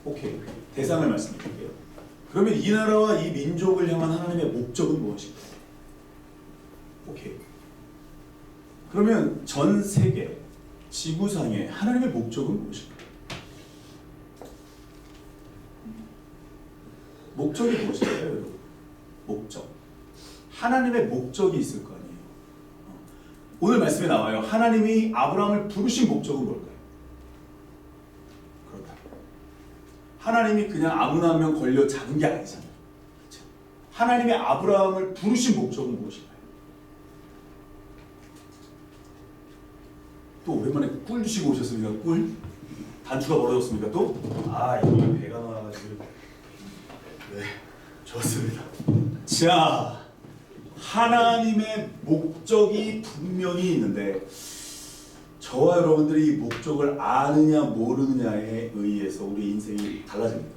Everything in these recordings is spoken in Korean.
오케이. 대상을 말씀드릴게요. 그러면 이 나라와 이 민족을 향한 하나님의 목적은 무엇일까요? 오케이. 그러면 전 세계 지구상의 하나님의 목적은 무엇일까요? 목적이 무엇일까요, 여러분? 목적. 하나님의 목적이 있을 거 아니에요. 오늘 말씀에 나와요. 하나님이 아브라함을 부르신 목적은 뭘까요? 그렇다. 하나님이 그냥 아무나 한 명 걸려 잡은 게 아니잖아요. 그렇죠? 하나님이 아브라함을 부르신 목적은 무엇일까요? 또 오랜만에 꿀 드시고 오셨습니까? 꿀? 단추가 벌어졌습니까? 또? 아, 이거 배가 나와가지고. 네, 좋습니다. 자, 하나님의 목적이 분명히 있는데 저와 여러분들이 이 목적을 아느냐 모르느냐에 의해서 우리 인생이 달라집니다.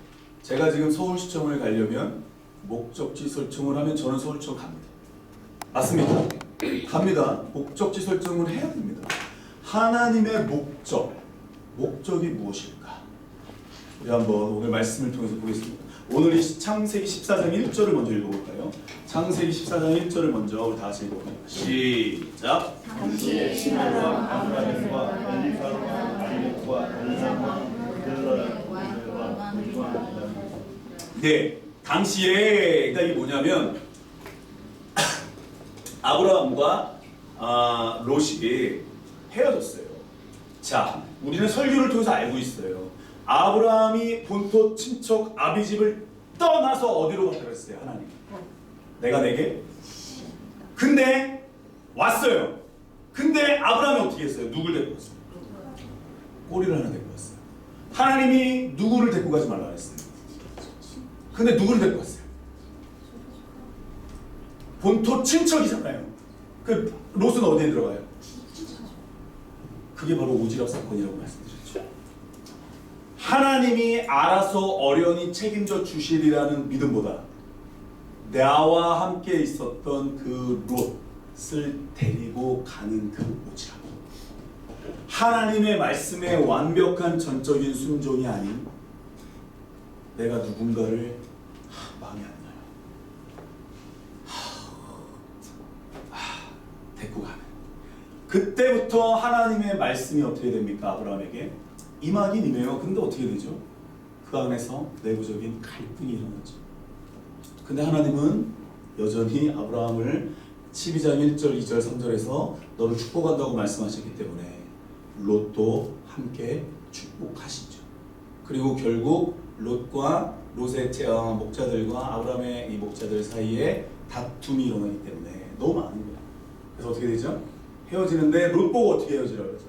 제가 지금 서울시청을 가려면 목적지 설정을 하면 저는 서울시청 갑니다. 맞습니까? 갑니다. 목적지 설정을 해야 됩니다. 하나님의 목적이 무엇일까? 우리 한번 오늘 말씀을 통해서 보겠습니다. 오늘 이 창세기 14장 1절을 먼저 읽어볼까요? 창세기 14장 1절을 먼저 우리 다 같이 읽어볼까요? 시작! 당시에 신하왕 아브라함과 엘리사와 아이렉과 엘사와 그들과 네, 당시에 그러니까 이게 뭐냐면 아브라함과 롯이 헤어졌어요. 자, 우리는 설교를 통해서 알고 있어요. 아브라함이 본토 친척 아비집을 떠나서 어디로 갔다 그랬어요? 하나님. 내가 내게. 근데 왔어요. 근데 아브라함이 어떻게 했어요? 누굴 데리고 왔어요? 꼬리를 하나 데리고 왔어요. 하나님이 누구를 데리고 가지 말라 했어요. 근데 누구를 데리고 왔어요? 본토 친척이잖아요. 그 롯은 어디에 들어가요? 그게 바로 오지랖 사건이라고 말씀드렸죠. 하나님이 알아서 어련히 책임져 주시리라는 믿음보다 나와 함께 있었던 그 롯을 데리고 가는 그 오지랖. 하나님의 말씀에 완벽한 전적인 순종이 아닌 내가 누군가를 마음에 안 나요. 데리고 가는. 그때부터 하나님의 말씀이 어떻게 됩니까? 아브라함에게 임하긴 임해요. 근데 어떻게 되죠? 그 안에서 내부적인 갈등이 일어나죠. 근데 하나님은 여전히 아브라함을 12장 1절, 2절, 3절에서 너를 축복한다고 말씀하셨기 때문에 롯도 함께 축복하시죠. 그리고 결국 롯과 롯의 목자들과 아브라함의 이 목자들 사이에 다툼이 일어나기 때문에 너무 많은 거예요. 그래서 어떻게 되죠? 헤어지는데 롯 보고 어떻게 헤어지라고 그러죠?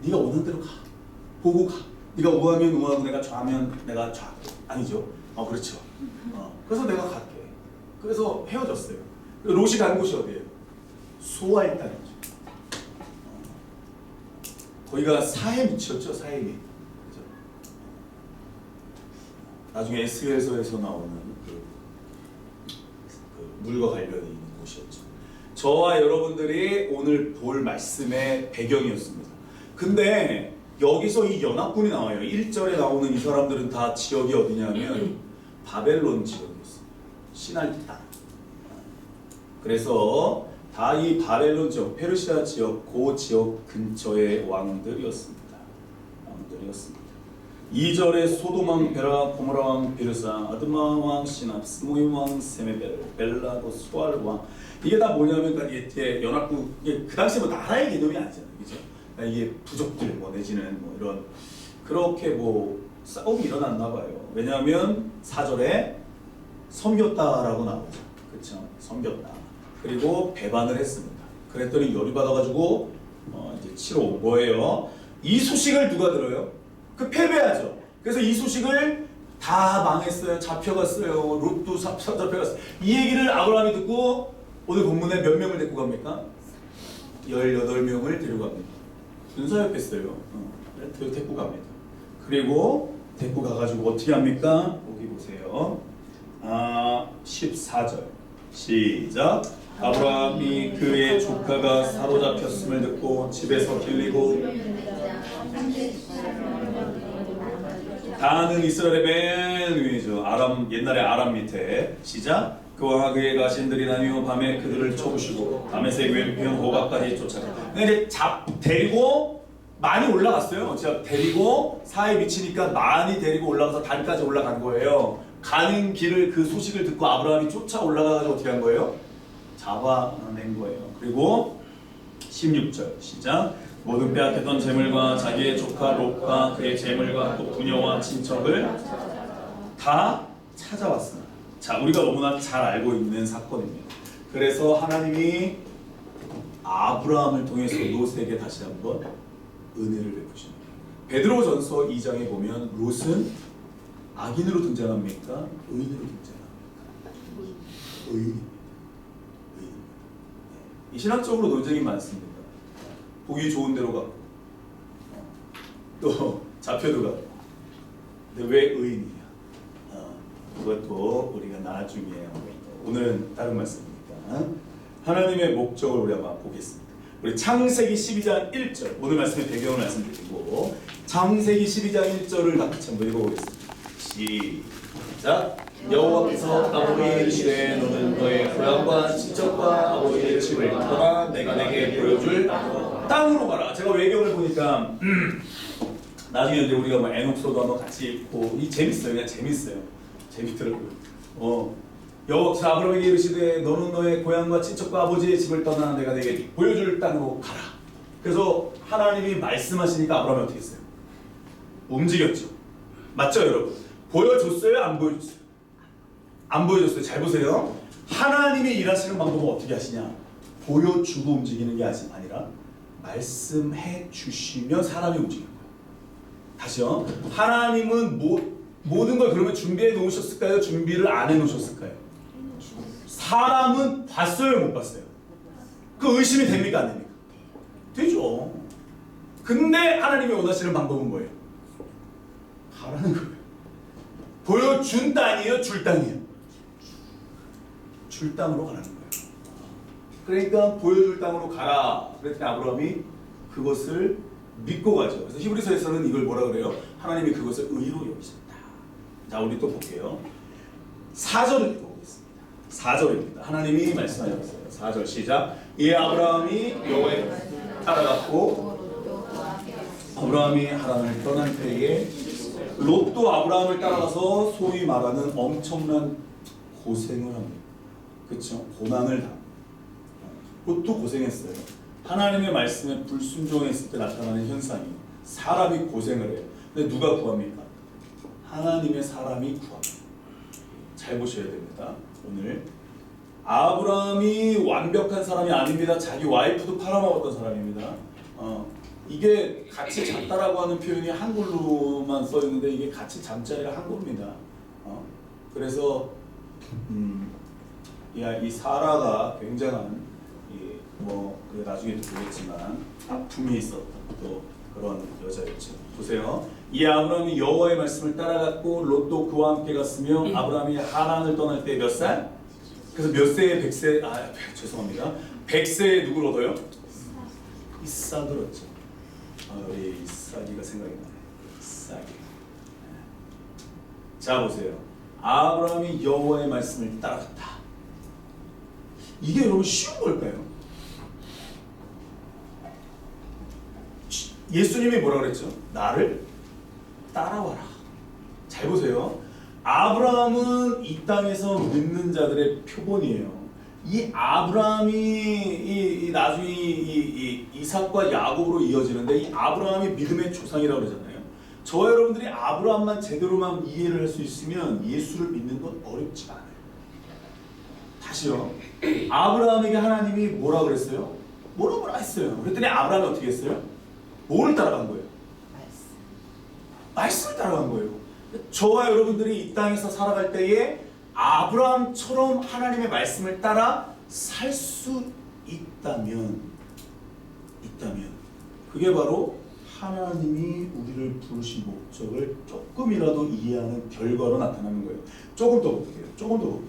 네가 원하는 대로 가. 보고 가. 네가 우하면 우하고 내가 좌하면 내가 좌. 아니죠. 그렇죠. 그래서 내가 갈게. 그래서 헤어졌어요. 롯이 간 곳이 어디예요? 소아의 땅이죠. 거기가 사헤미치였죠. 사헤미. 그죠? 나중에 에스겔서에서 나오는 그 물과 관련이 있는 곳이었죠. 저와 여러분들이 오늘 볼 말씀의 배경이었습니다. 근데 여기서 이 연합군이 나와요. 1절에 나오는 이 사람들은 다 지역이 어디냐면 바벨론 지역이었어요. 시날 땅. 그래서 다 이 바벨론 지역, 페르시아 지역, 그 지역 근처의 왕들이었습니다. 2절에 소돔왕 베라, 고모라왕 비르사, 아드마왕 시납, 스모임왕 세메벨, 벨라고 수알왕. 이게 다 뭐냐면 이게 연합국, 이게 그 당시 뭐 나라의 개념이 아니잖아요, 그죠? 이게 부족들 뭐 내지는 뭐 이런 그렇게 뭐 싸움이 일어났나 봐요. 왜냐하면 4절에 섬겼다라고 나오죠, 그렇죠? 섬겼다. 그리고 배반을 했습니다. 그랬더니 열이 받아가지고 이제 치러 온 거예요. 이 소식을 누가 들어요? 그 패배하죠. 그래서 이 소식을 다 망했어요. 잡혀갔어요. 롯도 잡혀갔어요. 이 얘기를 아브라함이 듣고 오늘 본문에 몇 명을 데리고 갑니까? 18명을 데려갑니다. 군사였겠어요. 데리고 갑니다. 그리고 데리고 가가지고 어떻게 합니까? 여기 보세요. 14절 시작. 아브라함이 그의 조카가 사로잡혔음을 듣고 집에서 길리고 다는 이스라엘의 맨 위죠. 아람 옛날에 아람 밑에 시작. 그와 그의 가신들이 나뉘어 밤에 그들을 쳐부시고 밤에색 왼편 호박까지 쫓아가. 근데 이제 데리고 많이 올라갔어요. 제가 데리고 사에 미치니까 많이 데리고 올라가서 단까지 올라간 거예요. 가는 길을 그 소식을 듣고 아브라함이 쫓아 올라가서 어떻게 한 거예요? 잡아낸 거예요. 그리고 16절 시작. 모든 빼앗겼던 재물과 자기의 조카 롯과 그의 재물과 또 부녀와 친척을 다 찾아왔으나. 자, 우리가 너무나 잘 알고 있는 사건입니다. 그래서 하나님이 아브라함을 통해서 롯에게 다시 한번 은혜를 베푸십니다. 베드로전서 2장에 보면 롯은 악인으로 등장합니까? 의인으로 등장합니까? 의인입니다. 이 신학적으로 논쟁이 많습니다. 보기 좋은 데로 가고 또 잡혀도 가고. 근데 왜 의인이냐? 그것도 우리가 나중에 오늘은 다른 말씀입니다. 하나님의 목적을 우리 한번 보겠습니다. 우리 창세기 12장 1절 오늘 말씀의 배경을 말씀드리고 창세기 12장 1절을 다 같이 한번 읽어보겠습니다. 시작. 여호와께서 아브라함에게 이르시되 너는 너의 고향과 친척과 아버지의 집을 떠나 내가 내게 보여줄 땅으로 가라. 제가 외경을 보니까 나중에 이제 우리가 뭐 에녹서도 한번 같이 읽고 이 재밌어요. 그냥 재밌어요. 재밌더라고요. 여호와께서 아브라함에게 이르시되 너는 너의 고향과 친척과 아버지의 집을 떠나 내가 내게 보여줄 땅으로 가라. 그래서 하나님이 말씀하시니까 아브라함이 어떻게 했어요? 움직였죠. 맞죠, 여러분? 보여줬어요? 안 보여줬어요? 안 보여줬어요. 잘 보세요. 하나님이 일하시는 방법은 어떻게 하시냐? 보여주고 움직이는 게 아니라 말씀해 주시면 사람이 움직이는 거예요. 다시요. 하나님은 모든 걸 그러면 준비해 놓으셨을까요? 준비를 안 해 놓으셨을까요? 사람은 봤어요? 못 봤어요? 그 의심이 됩니까? 안 됩니까? 되죠. 근데 하나님이 원하시는 방법은 뭐예요? 가라는 거예요. 보여준 땅이에요? 줄 땅이에요? 줄 땅으로 가라는 거예요. 그러니까 보여줄 땅으로 가라. 그랬더니 아브라함이 그것을 믿고 가죠. 그래서 히브리서에서는 이걸 뭐라 그래요? 하나님이 그것을 의로 여기셨다. 자, 우리 또 볼게요. 4절을 읽어보겠습니다. 4절입니다. 하나님이 말씀하셨어요. 4절 시작. 이에 아브라함이 여호와의 따라갔고 아브라함이 하란을 떠날 때에 롯도 아브라함을 따라가서 소위 말하는 엄청난 고생을 합니다. 그렇죠? 고난을 당합니다. 롯도 고생했어요. 하나님의 말씀에 불순종했을 때 나타나는 현상이 사람이 고생을 해요. 근데 누가 구합니까? 하나님의 사람이 구합니다. 잘 보셔야 됩니다. 오늘 아브라함이 완벽한 사람이 아닙니다. 자기 와이프도 팔아먹었던 사람입니다. 이게 같이 잤다라고 하는 표현이 한글로만 써 있는데 이게 같이 잠자리가 한글입니다. 그래서 이 사라가 굉장한 나중에 또 보겠지만 아픔이 있었던 또 그런 여자였죠. 보세요. 이 아브라함이 여호와의 말씀을 따라갔고 롯도 그와 함께 갔으며 아브라함이 하란을 떠날 때 몇 살? 그래서 몇 세에 100세? 죄송합니다. 100세에 누구를 얻어요? 이삭을 얻죠. 우리 이삭이가 생각이 나네. 이삭이. 자, 보세요. 아브라함이 여호와의 말씀을 따라갔다. 이게 여러분 쉬운 걸까요? 예수님이 뭐라 그랬죠? 나를 따라와라. 잘 보세요. 아브라함은 이 땅에서 믿는 자들의 표본이에요. 이 아브라함이 나중에 이삭과 야곱으로 이어지는데 이 아브라함이 믿음의 조상이라고 그러잖아요. 저와 여러분들이 아브라함만 제대로만 이해를 할 수 있으면 예수를 믿는 건 어렵지가 않아요. 다시요. 아브라함에게 하나님이 뭐라 그랬어요? 뭐라 했어요. 그랬더니 아브라함이 어떻게 했어요? 뭐를 따라간 거예요? 말씀을 따라간 거예요. 저와 여러분들이 이 땅에서 살아갈 때에 아브라함처럼 하나님의 말씀을 따라 살 수 있다면 그게 바로 하나님이 우리를 부르신 목적을 조금이라도 이해하는 결과로 나타나는 거예요. 조금 더 볼게요.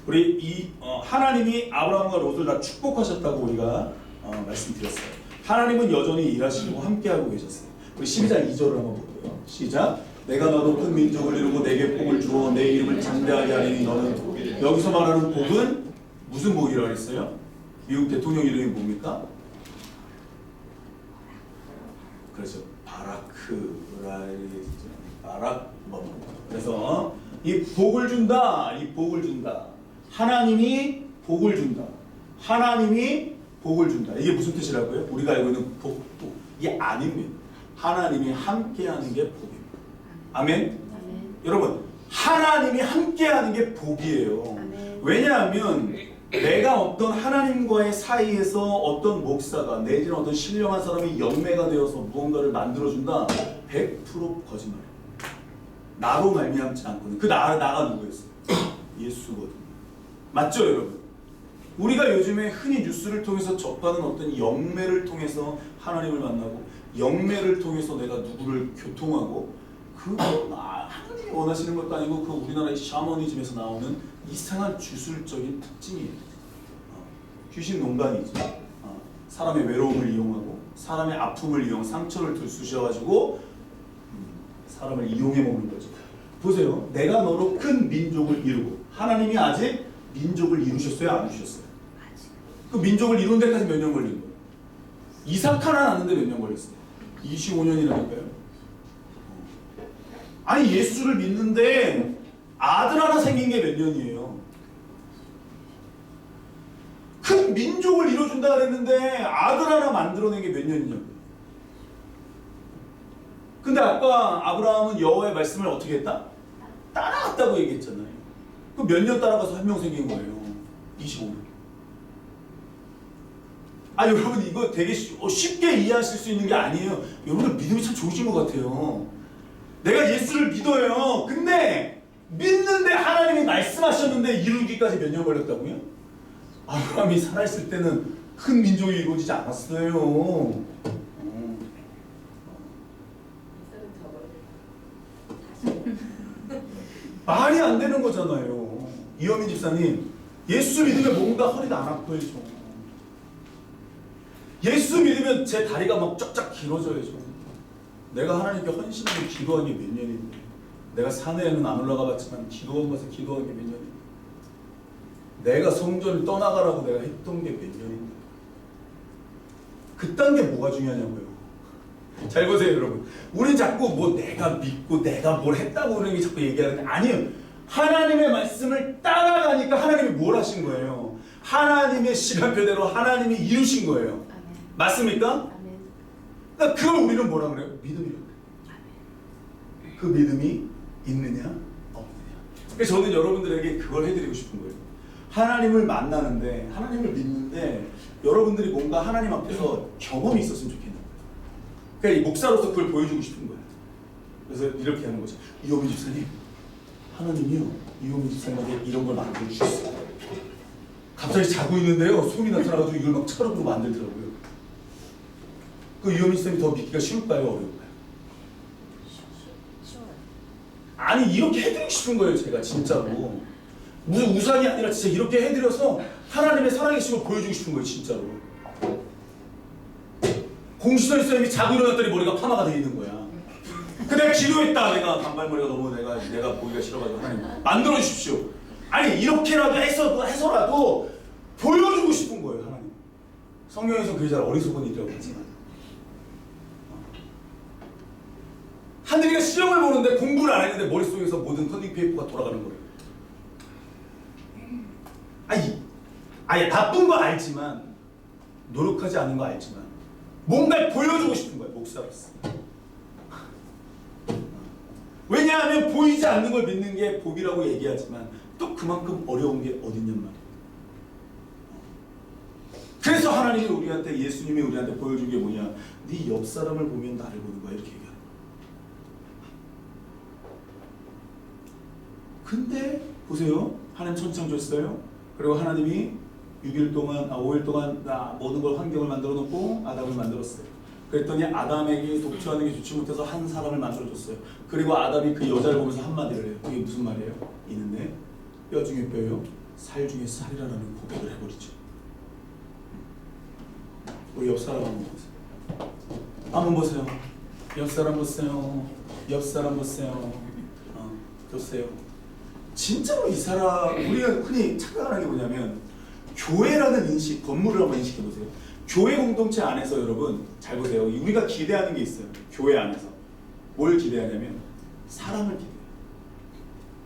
우리 하나님이 아브라함과 롯을 다 축복하셨다고 우리가 말씀드렸어요. 하나님은 여전히 일하시고 함께하고 계셨어요. 우리 12장 2절을 한번 볼게요. 시작. 내가 너도 큰 민족을 이루고 내게 복을 주어 내 이름을 장대하게 하리니 너는 여기서 말하는 복은 무슨 복이라고 했어요? 미국 대통령 이름이 뭡니까? 그렇죠. 바락 뭐. 그래서 이 복을 준다. 이 복을 준다. 하나님이 복을 준다. 하나님이 복을 준다. 이게 무슨 뜻이라고요? 우리가 알고 있는 복도 이게 아닙니다. 하나님이 함께하는 게 복입니다. 아멘? 여러분 하나님이 함께하는 게 복이에요. 왜냐하면 내가 어떤 하나님과의 사이에서 어떤 목사가 내지는 어떤 신령한 사람이 영매가 되어서 무언가를 만들어준다. 100% 거짓말이에요. 나로 말미암지 않거든. 그 나가 누구였어요? 예수거든. 맞죠 여러분? 우리가 요즘에 흔히 뉴스를 통해서 접하는 어떤 영매를 통해서 하나님을 만나고 영매를 통해서 내가 누구를 교통하고 그건 하나님이 원하시는 것도 아니고 그 우리나라의 샤머니즘에서 나오는 이상한 주술적인 특징이에요. 귀신 농간이죠. 사람의 외로움을 이용하고 사람의 아픔을 이용 상처를 들쑤셔가지고 사람을 이용해 먹는 거죠. 보세요. 내가 너로 큰 민족을 이루고 하나님이 아직 민족을 이루셨어요? 안 이루셨어요? 그 민족을 이룬 데까지 몇 년 걸린 거예요? 이삭 하나 낳는데 몇 년 걸렸어요? 25년이라니까요. 아니 예수를 믿는데 아들 하나 생긴 게 몇 년이에요? 큰 민족을 이뤄준다 그랬는데 아들 하나 만들어낸 게 몇 년이냐고요. 근데 아까 아브라함은 여호와의 말씀을 어떻게 했다? 따라갔다고 얘기했잖아요. 그 몇 년 따라가서 한 명 생긴 거예요. 25년. 여러분 이거 되게 쉽게 이해하실 수 있는 게 아니에요. 여러분 믿음이 참 좋으신 것 같아요. 내가 예수를 믿어요. 근데 믿는데 하나님이 말씀하셨는데 이루기까지 몇 년 걸렸다고요? 아브라함이 살아있을 때는 큰 민족이 이루어지지 않았어요. 말이 안 되는 거잖아요. 이현민 집사님, 예수 믿으면 뭔가 허리가 안 아파야죠. 예수 믿으면 제 다리가 막 쫙쫙 길어져야죠. 내가 하나님께 헌신하고 기도한 게 몇 년인데, 내가 산에는 안 올라가 봤지만 기도원 가서 기도한 게 몇 년인데, 내가 성전을 떠나가라고 내가 했던 게 몇 년인데, 그딴 게 뭐가 중요하냐고요. 잘 보세요 여러분. 우린 자꾸 뭐 내가 믿고 내가 뭘 했다고 그러는 게 자꾸 얘기하는데 아니에요. 하나님의 말씀을 따라가니까 하나님이 뭘 하신 거예요? 하나님의 시간표대로 하나님이 이루신 거예요. 아멘. 맞습니까? 아멘. 그러니까 그걸 우리는 뭐라 그래요? 믿음이라고 그래요. 그 믿음이 있느냐 없느냐. 그래서 저는 여러분들에게 그걸 해드리고 싶은 거예요. 하나님을 만나는데 하나님을 믿는데 여러분들이 뭔가 하나님 앞에서 경험이 있었으면 좋겠는 거예요. 그러니까 이 목사로서 그걸 보여주고 싶은 거예요. 그래서 이렇게 하는 거죠. 이호민 집사님, 하나님이요 이호민 집사님에게 이런 걸 만들어 주셨어요. 갑자기 자고 있는데요 손이 나타나가지고 이걸 막 차로 만들더라고요. 그 이호민 집사님이 더 믿기가 쉬울까요 어려울까요? 쉬워요. 아니 이렇게 해드리고 싶은 거예요 제가 진짜로. 무슨 우상이 아니라 진짜 이렇게 해드려서 하나님의 살아계심을 보여주고 싶은 거예요 진짜로. 공시선 집사님이 자고 일어났더니 머리가 파마가 돼 있는 거야. 근데 내가 기도했다. 내가 단발머리가 너무 내가 보기가 싫어가지고 하나님 만들어 주십시오. 아니 이렇게라도 해서라도 보여주고 싶은 거예요 하나님. 성경에서 그게 잘 어리석은 일이라고 하지만 하늘이가 시험을 보는데 공부를 안 했는데 머릿속에서 모든 컨닝 페이퍼가 돌아가는 거예요. 아니 나쁜 거 알지만 노력하지 않은 거 알지만 뭔가를 보여주고 싶은 거예요 목사로서. 왜냐하면 보이지 않는 걸 믿는 게 복이라고 얘기하지만 또 그만큼 어려운 게 어딨냔 말이에요. 그래서 하나님이 우리한테 예수님이 우리한테 보여준 게 뭐냐? 네 옆 사람을 보면 나를 보는 거야 이렇게 얘기하는 거야. 근데 보세요. 하나님 천지창조했어요. 그리고 하나님이 5일 동안 모든 걸 환경을 만들어 놓고 아담을 만들었어요. 그랬더니 아담에게 독처하는 게 좋지 못해서 한 사람을 만들어줬어요. 그리고 아담이 그 여자를 보면서 한마디를 해요. 그게 무슨 말이에요? 이는 내 뼈 중에 뼈요 살 중에 살이라는 고백을 해버리죠. 우리 옆 사람 한번 보세요. 한번 보세요. 옆 사람 보세요. 옆 사람 보세요. 보세요. 진짜로 이 사람 우리가 흔히 착각하는 게 뭐냐면 교회라는 인식, 건물을 한번 인식해 보세요. 교회 공동체 안에서 여러분 잘 보세요. 우리가 기대하는 게 있어요. 교회 안에서 뭘 기대하냐면 사랑을 기대해요.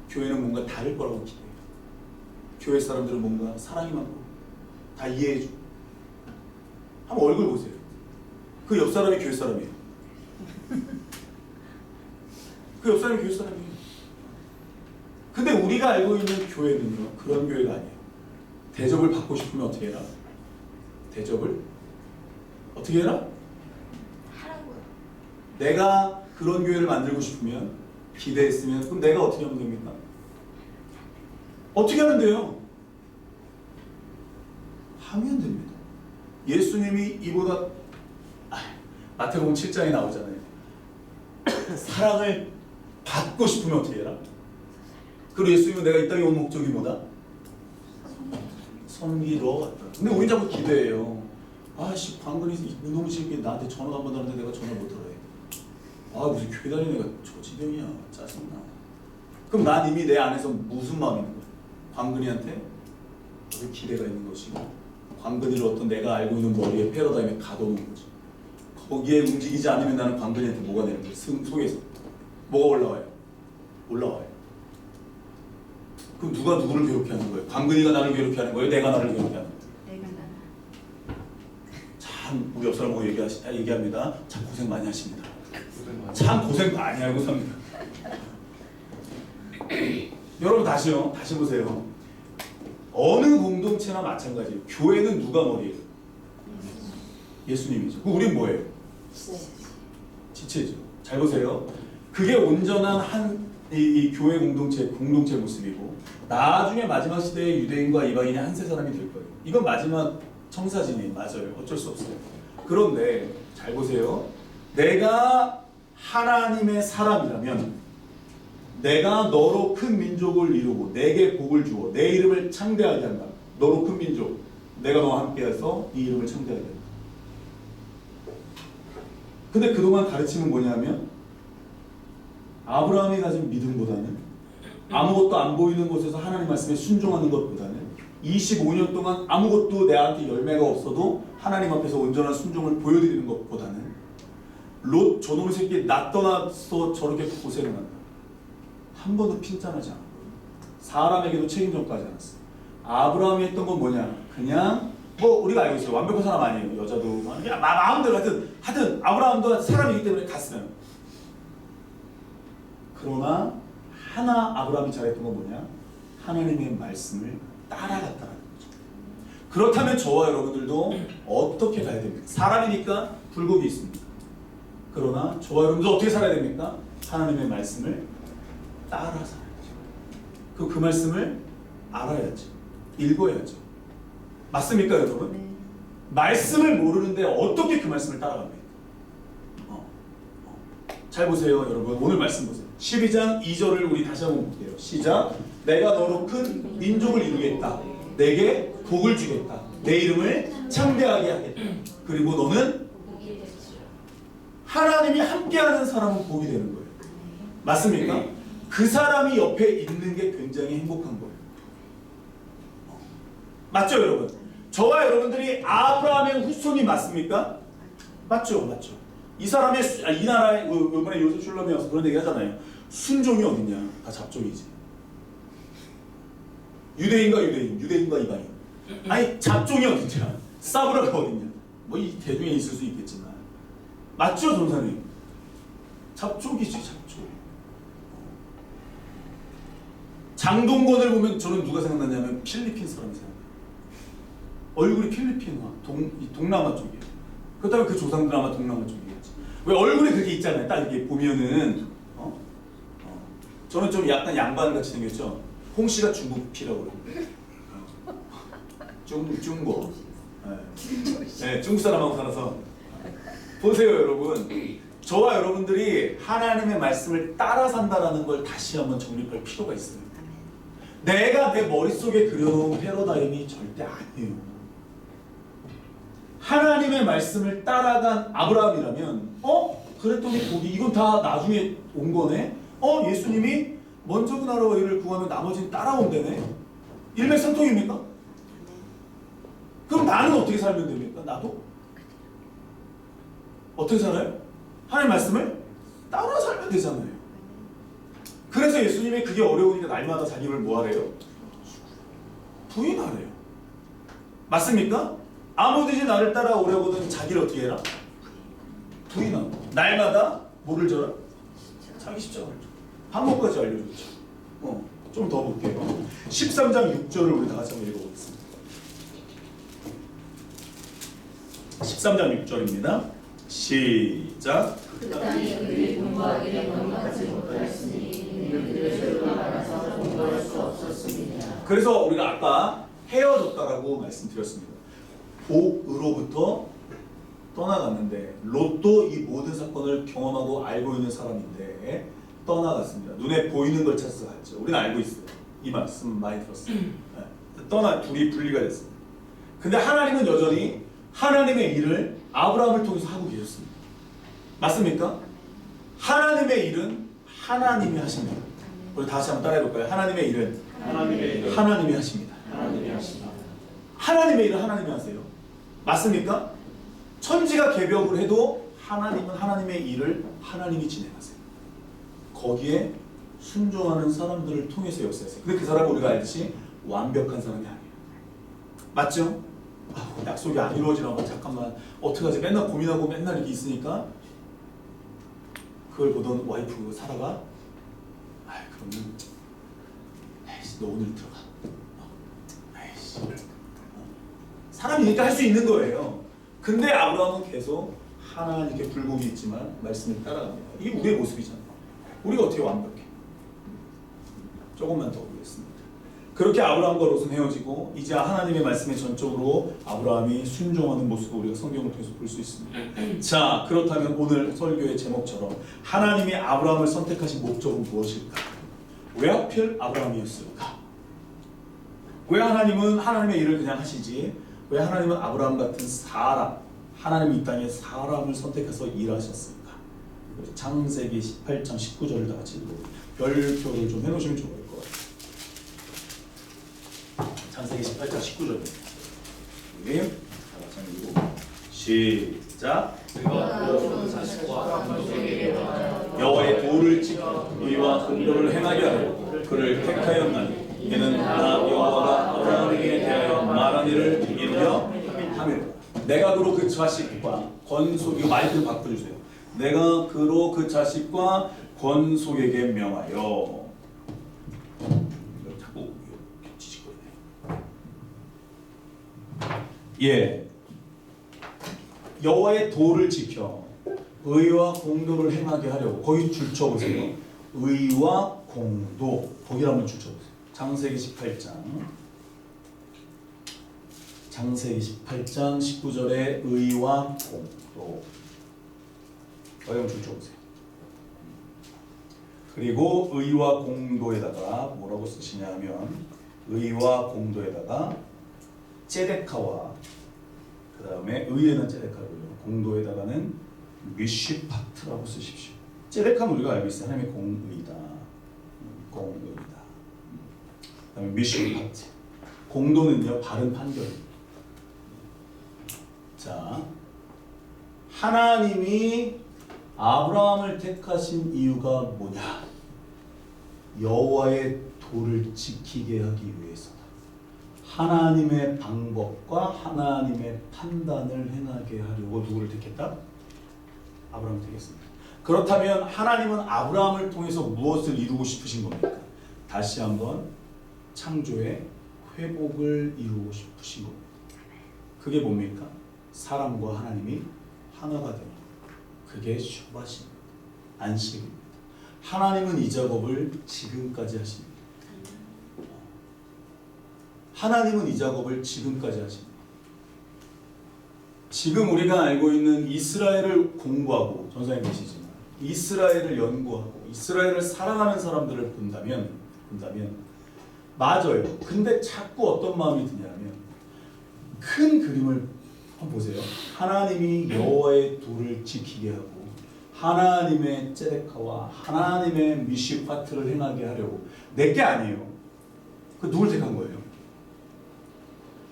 교회는 뭔가 다를 거라고 기대해요. 교회 사람들은 뭔가 사랑이 많고 다 이해해주고. 한번 얼굴 보세요. 그 옆 사람이 교회 사람이에요. 그 옆 사람이 교회 사람이에요. 근데 우리가 알고 있는 교회는요, 그런 교회가 아니에요. 대접을 받고 싶으면 어떻게 해라? 대접을 어떻게 해라? 하라고요. 내가 그런 교회를 만들고 싶으면, 기대했으면, 그럼 내가 어떻게 하면 됩니까? 어떻게 하면 돼요? 하면 됩니다. 예수님이 이보다 마태복음 7장에 나오잖아요. 사랑을 받고 싶으면 어떻게 해라? 그리고 예수님은 내가 이 땅에 온 목적이 뭐다? 섬기러 왔다. 근데 우리 자꾸 기대해요. 아씨, 방금이 이놈의 새끼 나한테 전화 한번 하는데 내가 전화 못 들어요. 아, 무슨 교회 다니는 애가 저 지경이야. 짜증나. 그럼 난 이미 내 안에서 무슨 마음이 있는 거야? 광근이한테 무슨 기대가 있는 것이고, 광근이를 어떤 내가 알고 있는 머리에 패러다임에 가둬놓은 거지. 거기에 움직이지 않으면 나는 광근이한테 뭐가 되는 거야? 속에서 뭐가 올라와요? 올라와요. 그럼 누가 누구를 괴롭게 하는 거예요? 광근이가 나를 괴롭게 하는 거예요? 내가 나를 괴롭게 하는 거예요? 내가 나. 참 우리 옆 사람 보고 얘기합니다. 참 고생 많이 하십니다. 참 고생 많이 하고 삽니다. 여러분 다시요. 다시 보세요. 어느 공동체나 마찬가지예요. 교회는 누가 머리예요? 예수님이죠. 그럼 우린 뭐예요? 지체죠. 잘 보세요. 그게 온전한 이 교회 공동체 모습이고, 나중에 마지막 시대에 유대인과 이방인이 한 세 사람이 될 거예요. 이건 마지막 청사진이 맞아요. 어쩔 수 없어요. 그런데 잘 보세요. 내가 하나님의 사람이라면, 내가 너로 큰 민족을 이루고 내게 복을 주어 내 이름을 창대하게 한다. 너로 큰 민족, 내가 너와 함께해서 이 이름을 창대하게 한다. 근데 그동안 가르침은 뭐냐면, 아브라함이 가진 믿음보다는, 아무것도 안 보이는 곳에서 하나님 말씀에 순종하는 것보다는, 25년 동안 아무것도 내한테 열매가 없어도 하나님 앞에서 온전한 순종을 보여드리는 것보다는, 롯 저놈의 새끼 나 떠나서 저렇게 고생을 한다. 한 번도 핀잔하지 않았거든요. 사람에게도 책임전까지 않았어요. 아브라함이 했던 건 뭐냐? 그냥 뭐 우리가 알고 있어요. 완벽한 사람 아니에요. 여자도 그냥 마음대로 하여튼 아브라함도 사람이기 때문에 갔어요. 그러나 하나 아브라함이 잘했던 건 뭐냐? 하나님의 말씀을 따라갔다는 거죠. 그렇다면 저와 여러분들도 어떻게 가야 됩니까? 사람이니까 굴곡이 있습니다. 그러나 저와 여러분도 어떻게 살아야 됩니까? 하나님의 말씀을 따라 살아야죠. 그 말씀을 알아야죠. 읽어야죠. 맞습니까, 여러분? 네. 말씀을 모르는데 어떻게 그 말씀을 따라갑니까? 잘 보세요, 여러분. 오늘 말씀 보세요. 12장 2절을 우리 다시 한번 볼게요. 시작. 내가 너로 큰 민족을 이루겠다. 내게 복을 주겠다. 내 이름을 창대하게 하겠다. 그리고 너는 하나님이 함께하는 사람은 복이 되는 거예요. 맞습니까? 그 사람이 옆에 있는 게 굉장히 행복한 거예요. 맞죠, 여러분? 저와 여러분들이 아브라함의 후손이 맞습니까? 맞죠, 맞죠. 이 사람의 이 나라의 이번에 요셉 슐럼이 와서 그런 얘기 하잖아요. 순종이 어딨냐? 다 잡종이지. 유대인과 유대인, 유대인과 이방인. 아니 잡종이 어딨냐? 사브라가 어딨냐? 뭐 이 대중에 있을 수 있겠지만 맞죠, 전사님? 잡종이지, 잡종. 장동건을 보면 저는 누가 생각나냐면 필리핀 사람이 생각나요. 얼굴이 필리핀화, 동남아 쪽이에요. 그렇다면 그 조상들 아마 동남아 쪽이겠지. 왜 얼굴이 그렇게 있잖아요. 딱 이렇게 보면은 저는 좀 약간 양반같이 생겼죠. 홍 씨가 중국 피라고 그러는데 중국. 네, 중국 사람하고 살아서 보세요, 여러분. 저와 여러분들이 하나님의 말씀을 따라 산다라는 걸 다시 한번 정립할 필요가 있어요. 내가 내 머릿속에 그려놓은 패러다임이 절대 아니에요. 하나님의 말씀을 따라간 아브라함이라면 그 그랬더니 거기 이건 다 나중에 온 거네. 예수님이 먼저 그 나라와 의를 구하면 나머지는 따라온다네. 일맥상통입니까? 그럼 나는 어떻게 살면 됩니까? 나도? 어떻게 살아요? 하나님 말씀을 따라 살면 되잖아요. 그래서 예수님이 그게 어려우니까 날마다 자기를 뭐하래요? 부인하래요. 맞습니까? 아무든지 나를 따라오려거든 자기를 어떻게 해라? 부인하고 날마다 뭐를 져라? 자기 십자가를 져. 방법까지 알려줬죠. 좀 더 볼게요. 13장 6절을 우리 다 같이 한번 읽어보겠습니다. 13장 6절입니다. 시작. 그 땅이 그의 돈과 일의 것같이 못하였으니 이는 그의 죄로 말아서 공부할 수 없었습니다. 그래서 우리가 아까 헤어졌다라고 말씀드렸습니다. 복으로부터 떠나갔는데 롯도 이 모든 사건을 경험하고 알고 있는 사람인데 떠나갔습니다. 눈에 보이는 걸 찾아서 갔죠. 우리는 알고 있어요. 이 말씀 많이 들었어요. 둘이 분리가 됐습니다. 근데 하나님은 여전히 하나님의 일을 아브라함을 통해서 하고 계셨습니다. 맞습니까? 하나님의 일은 하나님이 하십니다. 우리 다시 한번 따라해볼까요? 하나님의 일은 하나님이 하십니다. 하나님의 일은 하나님이 하세요. 맞습니까? 천지가 개벽을 해도 하나님은 하나님의 일을 하나님이 진행하세요. 거기에 순종하는 사람들을 통해서 역사하세요. 근데 그 사람은 우리가 알듯이 완벽한 사람이 아니에요. 맞죠? 약속이 안 이루어지나 봐. 잠깐만 어떡하지? 맨날 고민하고 맨날 이렇게 있으니까 그걸 보던 와이프 사라가 그러면 너 오늘 들어가. 사람이니까 할 수 있는 거예요. 근데 아브라함은 계속 하나님께 굴곡이 있지만 말씀을 따라갑니다. 이게 우리의 모습이잖아요. 우리가 어떻게 완벽해? 조금만 더 보겠습니다. 그렇게 아브라함과 롯은 헤어지고 이제 하나님의 말씀에 전적으로 아브라함이 순종하는 모습을 우리가 성경을 통해서 볼 수 있습니다. 자, 그렇다면 오늘 설교의 제목처럼 하나님이 아브라함을 선택하신 목적은 무엇일까? 왜 하필 아브라함이었을까? 왜 하나님은 하나님의 일을 그냥 하시지? 왜 하나님은 아브라함 같은 사람, 하나님이 이 땅에 사람을 선택해서 일하셨을까? 창세기 18장 19절을 다 같이 읽고 별표를 좀 해놓으시면 좋을 것 같아요. 창세기 18장 19절입니다. 우리 다 같이 한번 읽고 시작. 여호와의 도를 지켜 의와 공도를 행하게 하려 그를 택하였나니 이는 나 여호와가 아브라함에게 대하여 말한 일을 이루려 함이라. 내가 그로 그 자식과 권속, 이거 마이크 바꿔주세요. 내가 그로 그 자식과 권속에게 명하여. 자꾸 지직거리네. 예, 여호와의 도를 지켜 의와 공도를 행하게 하려고. 거기 줄쳐보세요. 의와 공도. 거기를 한번 줄쳐보세요. 창세기 18장 19절에 의와 공도. 거기 한번 줄쳐보세요. 그리고 의와 공도에다가 뭐라고 쓰시냐 하면 의와 공도에다가 ጼ데카와 그 다음에 의에는 ጼ데카고요. 공도에다가는 미시파트라고 쓰십시오. ጼ데카는 우리가 알고 있어요. 하나님의 공의다. 공의다. 그 다음에 미시파트. 공도는요, 바른 판결입니다. 자, 하나님이 아브라함을 택하신 이유가 뭐냐? 여호와의 도를 지키게 하기 위해서다. 하나님의 방법과 하나님의 판단을 행하게 하려고 누구를 택했다? 아브라함을 택했습니다. 그렇다면 하나님은 아브라함을 통해서 무엇을 이루고 싶으신 겁니까? 다시 한번 창조의 회복을 이루고 싶으신 겁니다. 그게 뭡니까? 사람과 하나님이 하나가 되는 것. 그게 슈바십니다. 안식입니다. 하나님은 이 작업을 지금까지 하십니다. 하나님은 이 작업을 지금까지 하십니다. 지금 우리가 알고 있는 이스라엘을 공부하고, 전사님 계시지만 이스라엘을 연구하고 이스라엘을 사랑하는 사람들을 본다면 맞아요. 근데 자꾸 어떤 마음이 드냐면 큰 그림을 한번 보세요. 하나님이 여호와의 도를 지키게 하고 하나님의 ጼ데카와 하나님의 미시파트를 행하게 하려고. 내게 아니에요. 그 누굴 택한 거예요?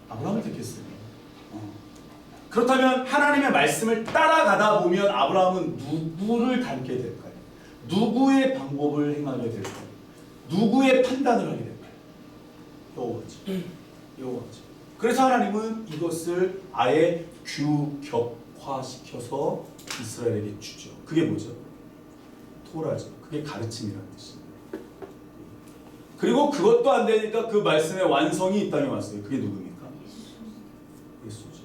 아브라함을 택했어요. 그렇다면 하나님의 말씀을 따라가다 보면 아브라함은 누구를 닮게 될까요? 누구의 방법을 행하게 될까요? 누구의 판단을 하게 될까요? 여호와죠. 여호와죠. 그래서 하나님은 이것을 아예 규격화시켜서 이스라엘에게 주죠. 그게 뭐죠? 토라죠. 그게 가르침이라는 뜻입니다. 그리고 그것도 안 되니까 그 말씀의 완성이 이 땅에 왔어요. 그게 누굽니까? 예수죠.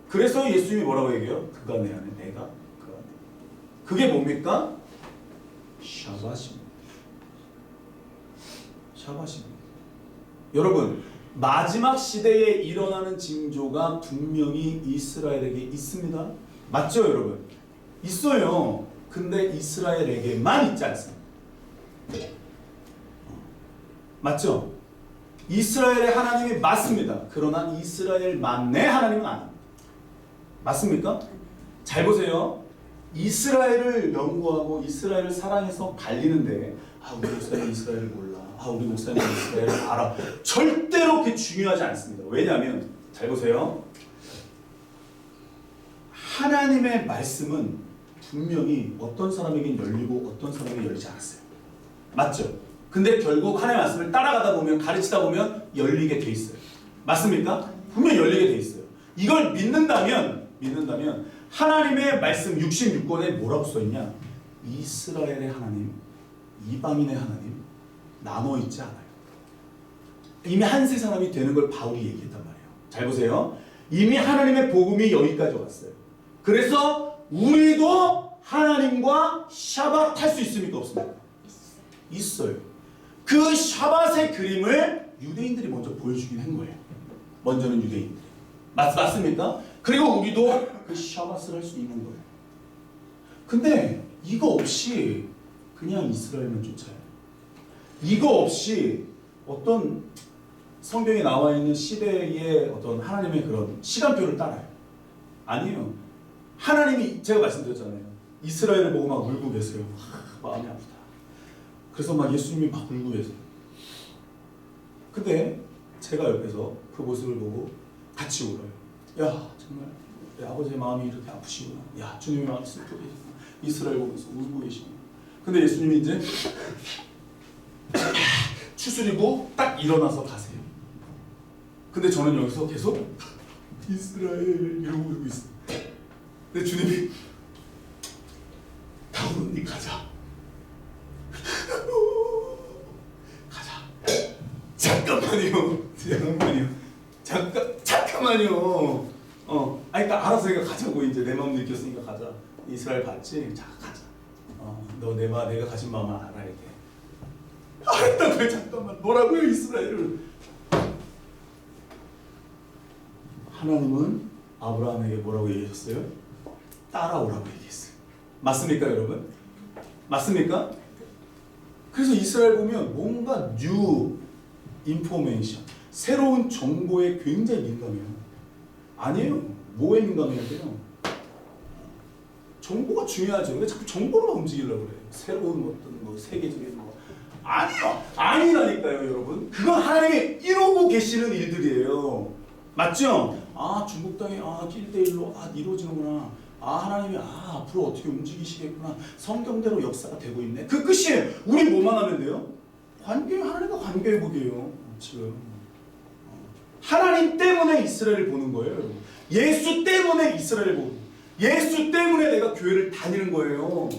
그래서 예수님이 뭐라고 얘기해요? 그가 내 안에, 내가 그 안에. 그게 뭡니까? 샤밧입니다. 샤밧입니다. 여러분, 마지막 시대에 일어나는 징조가 분명히 이스라엘에게 있습니다. 맞죠, 여러분? 있어요. 근데 이스라엘에게만 있지 않습니다. 맞죠? 이스라엘의 하나님이 맞습니다. 그러나 이스라엘만의 하나님은 아닙니다. 맞습니까? 잘 보세요. 이스라엘을 연구하고 이스라엘을 사랑해서 갈리는데 우리 목사님 이스라엘을 몰라. 우리 목사님 이스라엘을 알아. 절대로 그게 중요하지 않습니다. 왜냐하면 잘 보세요. 하나님의 말씀은 분명히 어떤 사람에겐 열리고 어떤 사람에게 열리지 않았어요. 맞죠? 근데 결국 하나님의 말씀을 따라가다 보면, 가르치다 보면 열리게 돼 있어요. 맞습니까? 분명히 열리게 돼 있어요. 이걸 믿는다면 하나님의 말씀 66권에 뭐라고 써있냐? 이스라엘의 하나님, 이방인의 하나님 나눠 있지 않아요. 이미 한세 사람이 되는 걸 바울이 얘기했단 말이에요. 잘 보세요. 이미 하나님의 복음이 여기까지 왔어요. 그래서 우리도 하나님과 샤밧 할 수 있습니까? 없습니까? 있어요. 그 샤밧의 그림을 유대인들이 먼저 보여주긴 한 거예요. 먼저는 유대인들이. 맞습니까? 그리고 우리도 그 샤밧을 할 수 있는 거예요. 근데 이거 없이 그냥 이스라엘만 쫓아요. 이거 없이 어떤 성경에 나와 있는 시대의 어떤 하나님의 그런 시간표를 따라요. 아니에요. 하나님이, 제가 말씀드렸잖아요. 이스라엘을 보고 막 울고 계세요. 마음이 아프다. 그래서 막 예수님이 막 울고 계세요. 근데 제가 옆에서 그 모습을 보고 같이 울어요. 야, 정말 아버지의 마음이 이렇게 아프시구나. 야, 주님이 마음이 슬프게 계시구나. 이스라엘 보면서 울고 계시구나. 근데 예수님이 이제 추스리고 딱 일어나서 가세요. 근데 저는 여기서 계속 이스라엘 이러고 울고 있어요. 근데 주님이 다운 니 가자. 잠깐만요. 그러니까 알아서 내가 가자고. 이제 내 마음 느꼈으니까 가자. 이스라엘 봤지? 자, 가자. 너 내가 가진 마음을 알아야 돼. 알았다고요. 잠깐만. 뭐라고요, 이스라엘을? 하나님은 아브라함에게 뭐라고 얘기하셨어요? 따라오라고 얘기했어요. 맞습니까, 여러분? 맞습니까? 그래서 이스라엘 보면 뭔가 뉴 인포메이션, 새로운 정보에 굉장히 민감해요. 아니에요. 뭐에 민감해야 돼요? 정보가 중요하죠. 근데 자꾸 정보로만 움직이려고 그래요. 새로운 어떤 세계적인 아니요. 아니라니까요, 여러분. 그건 하나님이 이루고 계시는 일들이에요. 맞죠? 중국 땅이 1대1로 이루어지는구나. 하나님이 앞으로 어떻게 움직이시겠구나. 성경대로 역사가 되고 있네. 그 끝이에요. 우리 뭐만 하면 돼요? 하나님과 관계회복이에요. 지금 하나님 때문에 이스라엘을 보는 거예요. 예수 때문에 이스라엘을 보는 거예요. 예수 때문에 내가 교회를 다니는 거예요.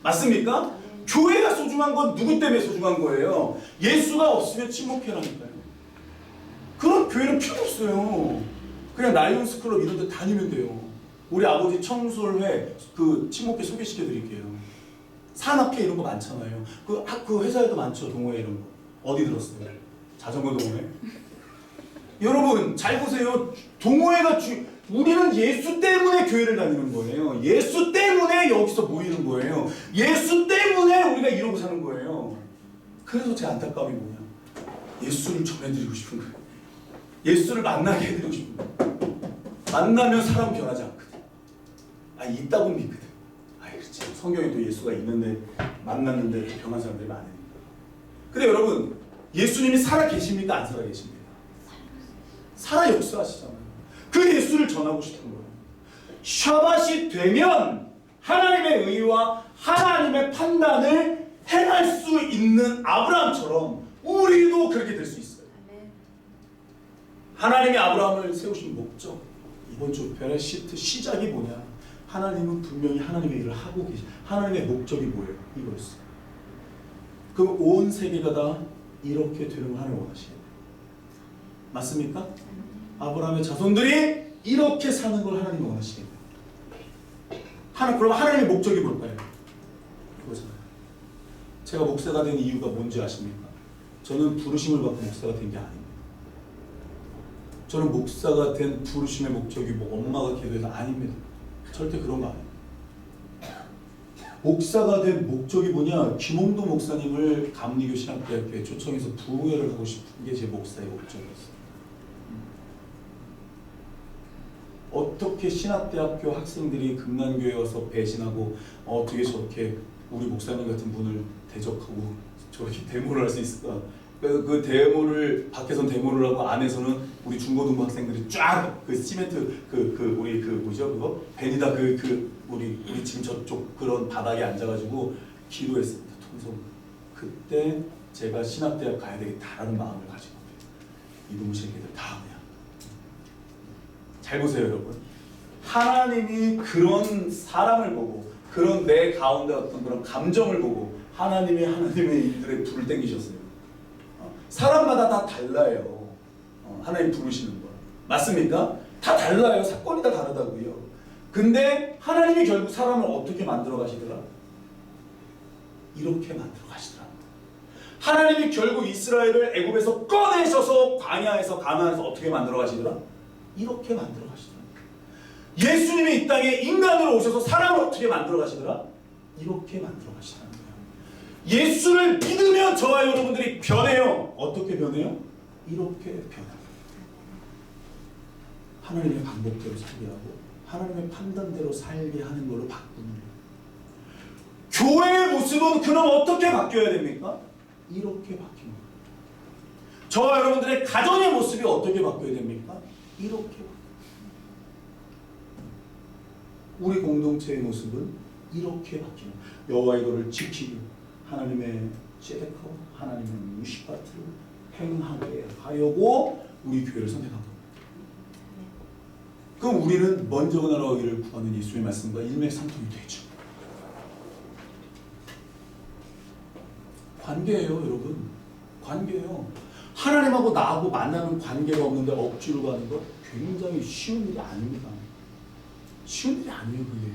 맞습니까? 교회가 소중한 건 누구 때문에 소중한 거예요? 예수가 없으면 침묵해라니까요. 그런 교회는 필요 없어요. 그냥 라이온스 클럽 이런 데 다니면 돼요. 우리 아버지 청솔회 그 친목회 소개시켜 드릴게요. 산업회 이런 거 많잖아요. 그 회사에도 많죠. 동호회 이런 거. 어디 들었어요? 자전거 동호회? 여러분 잘 보세요. 동호회가 우리는 예수 때문에 교회를 다니는 거예요. 예수 때문에 여기서 모이는 거예요. 예수 때문에 우리가 이러고 사는 거예요. 그래서 제 안타까움이 뭐냐? 예수를 전해드리고 싶은 거예요. 예수를 만나게 해드리고 싶은 거예요. 만나면 사람 변하지 않거든. 있다고 믿거든. 그렇지. 그치? 성경에 또 예수가 있는데 만났는데 또 병한 사람들이 많으니까. 근데 여러분 예수님이 살아 계십니까? 안 살아 계십니까? 살아 역사하시잖아요. 그 예수를 전하고 싶은 거예요. 샤밧이 되면 하나님의 의와 하나님의 판단을 행할 수 있는 아브라함처럼 우리도 그렇게 될 수 있어요. 하나님이 아브라함을 세우신 목적, 이번 주 베레시트 시작이 뭐냐? 하나님은 분명히 하나님의 일을 하고 계시. 하나님의 목적이 뭐예요? 이거였어요. 그럼 온 세계가 다 이렇게 되는 걸 하나님 원하시겠네요. 맞습니까? 아브라함의 자손들이 이렇게 사는 걸 하나님이 원하시겠네요. 그럼 하나님의 목적이 뭘까요? 그거잖아요. 제가 목사가 된 이유가 뭔지 아십니까? 저는 부르심을 받고 목사가 된 게 아닙니다. 저는 목사가 된 부르심의 목적이 뭐 엄마가 기도해서 아닙니다. 절대 그런 거 아니에요. 목사가 된 목적이 뭐냐? 김홍도 목사님을 감리교 신학대학교에 초청해서 부흥회를 하고 싶은 게 제 목사의 목적이었어요. 어떻게 신학대학교 학생들이 금난교회 와서 배신하고 어떻게 저렇게 우리 목사님 같은 분을 대적하고 저렇게 데모를 할 수 있을까? 그 데모를 밖에선 데모를 하고 안에서는 우리 중고등부 학생들이 쫙 그 시멘트 우리 뭐죠 그거 베니다 우리 지금 저쪽 그런 바닥에 앉아가지고 기도했습니다. 통성. 그때 제가 신학대학 가야 되겠다라는 마음을 가지고 이놈의 새끼들 다 그냥 잘 보세요 여러분. 하나님이 그런 사람을 보고 그런 내 가운데 어떤 그런 감정을 보고 하나님의 일들에 불을 땡기셨어요. 사람마다 다 달라요. 하나님 부르시는 거 맞습니까? 다 달라요. 사건이 다 다르다고요. 근데 하나님이 결국 사람을 어떻게 만들어 가시더라? 이렇게 만들어 가시더라. 하나님이 결국 이스라엘을 애굽에서 꺼내셔서 광야에서 가나안에서 어떻게 만들어 가시더라? 이렇게 만들어 가시더라. 예수님이 이 땅에 인간으로 오셔서 사람을 어떻게 만들어 가시더라? 이렇게 만들어 가시더라. 예수를 믿으면 저와 여러분들이 변해요. 어떻게 변해요? 이렇게 변합니다. 하나님의 방법대로 살게 하고 하나님의 판단대로 살게 하는 걸로 바꾸는 거예요. 교회의 모습은 그럼 어떻게 바뀌어야 됩니까? 이렇게 바뀌는 거예요. 저와 여러분들의 가정의 모습이 어떻게 바뀌어야 됩니까? 이렇게 바뀌어요. 우리 공동체의 모습은 이렇게 바뀌는 거예요. 여호와의 도를 지키고 하나님의 제데커, 하나님의 무시파트를 행하게 하려고 우리 교회를 선택한 겁니다. 그럼 우리는 먼저 나라가기를 구하는 예수의 말씀과 일맥상통이 되죠. 관계예요, 여러분. 관계예요. 하나님하고 나하고 만나는 관계가 없는데 억지로 가는 것 굉장히 쉬운 일이 아닙니다. 쉬운 일이 아니에요, 그게.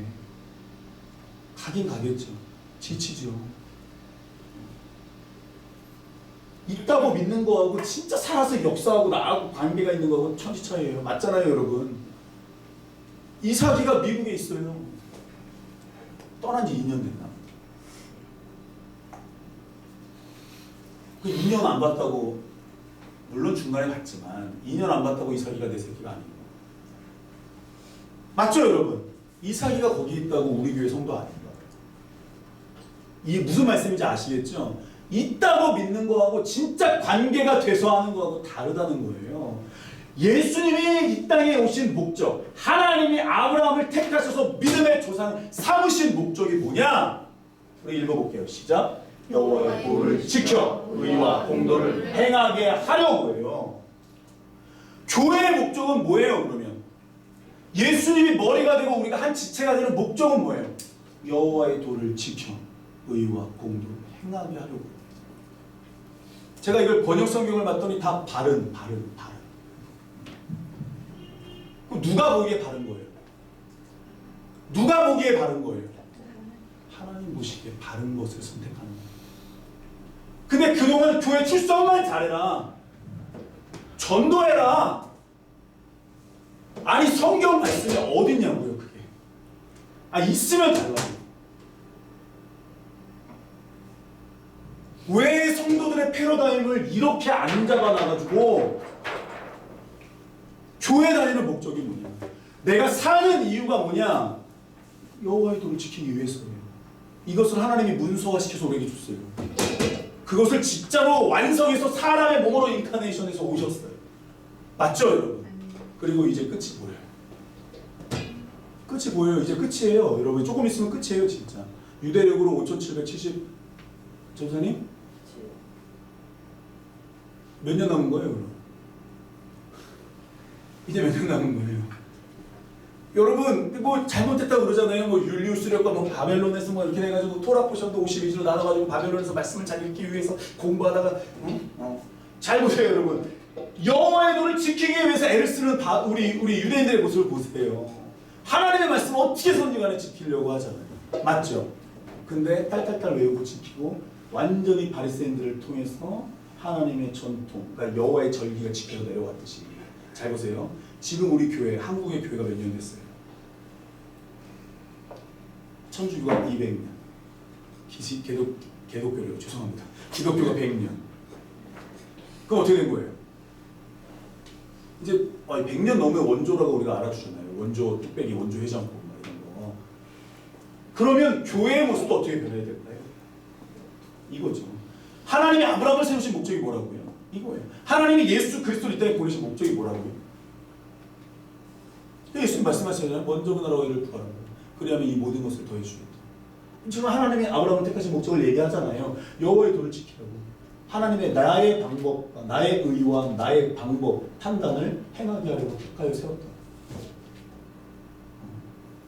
가긴 가겠죠. 지치죠. 있다고 믿는 거하고 진짜 살아서 역사하고 나하고 관계가 있는 거하고 천지 차이예요. 맞잖아요, 여러분. 이삭이가 미국에 있어요. 떠난 지 2년 됐나? 그 2년 안 봤다고 물론 중간에 갔지만 2년 안 봤다고 이삭이가 내 새끼가 아니고 맞죠, 여러분? 이삭이가 거기 있다고 우리 교회 성도 아닙니다. 이게 무슨 말씀인지 아시겠죠? 있다고 믿는 거하고 진짜 관계가 돼서 하는 거하고 다르다는 거예요. 예수님이 이 땅에 오신 목적, 하나님이 아브라함을 택하셔서 믿음의 조상 삼으신 목적이 뭐냐? 우리 읽어볼게요. 시작. 여호와의 도를 지켜 의와 공도를 행하게 하려고 해요. 교회의 목적은 뭐예요, 그러면? 예수님이 머리가 되고 우리가 한 지체가 되는 목적은 뭐예요? 여호와의 도를 지켜 의와 공도를 행하게 하려고 해요. 제가 이걸 번역 성경을 봤더니 다 바른. 누가 보기에 바른 거예요? 누가 보기에 바른 거예요? 하나님 보시기에 바른 것을 선택하는 거예요. 근데 그동안 교회 출석만 잘해라. 전도해라. 아니 성경 말씀이 어딨냐고요, 그게. 있으면 달라요. 왜 성도들의 패러다임을 이렇게 안 잡아놔가지고 교회 다니는 목적이 뭐냐? 내가 사는 이유가 뭐냐? 여호와의 도를 지키기 위해서예요. 이것을 하나님이 문서화시켜서 우리에게 줬어요. 그것을 진짜로 완성해서 사람의 몸으로 인카네이션해서 오셨어요. 맞죠 여러분? 그리고 이제 끝이 보여요. 끝이 보여요. 이제 끝이에요 여러분. 조금 있으면 끝이에요 진짜. 유대력으로 5770 전사님? 몇 년 남은 거예요 그럼? 이제 몇 년 남은 거예요? 여러분 뭐 잘못됐다고 그러잖아요. 뭐 율리우스력과 뭐 바벨론에서 뭐 이렇게 해가지고 토라 포션도 52주로 나눠가지고 바벨론에서 말씀을 잘 읽기 위해서 공부하다가 잘 보세요 여러분. 여호와의 도를 지키기 위해서 애를 쓰는 우리 유대인들의 모습을 보세요. 하나님의 말씀을 어떻게든지 간에 지키려고 하잖아요. 맞죠? 근데 딸딸딸 외우고 지키고 완전히 바리새인들을 통해서 하나님의 전통, 그러니까 여호와의 절기가 지켜져 내려왔듯이. 잘 보세요. 지금 우리 교회, 한국의 교회가 몇 년 됐어요? 천주교가 200년. 개독교래요. 죄송합니다. 기독교가 100년. 그럼 어떻게 된 거예요? 이제 100년 넘으면 원조라고 우리가 알아주잖아요. 원조 뚝배기, 원조 회장국 이런 거. 그러면 교회의 모습도 어떻게 변해야 될까요? 이거죠. 하나님이 아브라함을 세우신 목적이 뭐라고요? 이거예요. 하나님이 예수 그리스도를 이 땅에 보내신 목적이 뭐라고요? 예수님 말씀하시잖아요. 먼저 그 나라와 이를 구하라고. 그리하면 이 모든 것을 더해 주겠다. 지금 하나님이 아브라함을 택하신 목적을 얘기하잖아요. 여호와의 도를 지키라고. 하나님의 나의 방법과 나의 의와 나의 방법, 판단을 행하게 하려고 택하여 세웠다.